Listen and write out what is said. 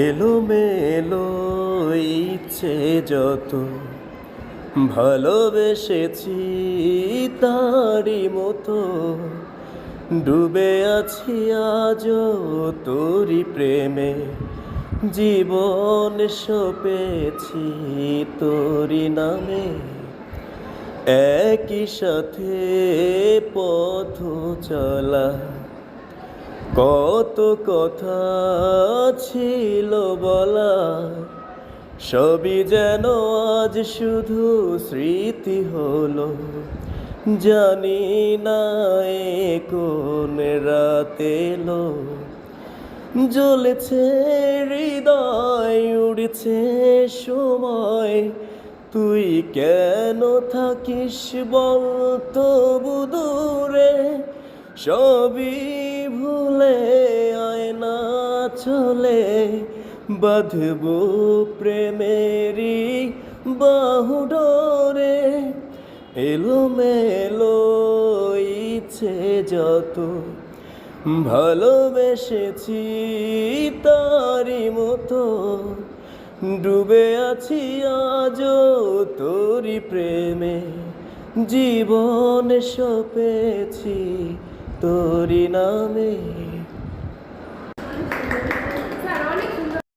এলোমেলো ইচ্ছে যত ভালোবেসেছি তারই মতো ডুবে আছি আজও তোরই প্রেমে। জীবন সপেছি তোরই নামে, একই সাথে পথ চলা। কত কথা ছিল বলা, সবই যেন আজ শুধু স্মৃতি হলো। জানি না এ কোন রাত এলো, জ্বলেছে হৃদয়, উড়ছে সময়। তুই কেন থাকিস বল তবু দূরে, সবই ভুলে আয়না চলে বাঁধব প্রেমেরই বাহু ডোরে। এলোমেলো ইচ্ছে যত ভালোবেসেছি তারই মতো ডুবে আছি আজও তোরই প্রেমে। জীবন সপেছি তোরই নামে।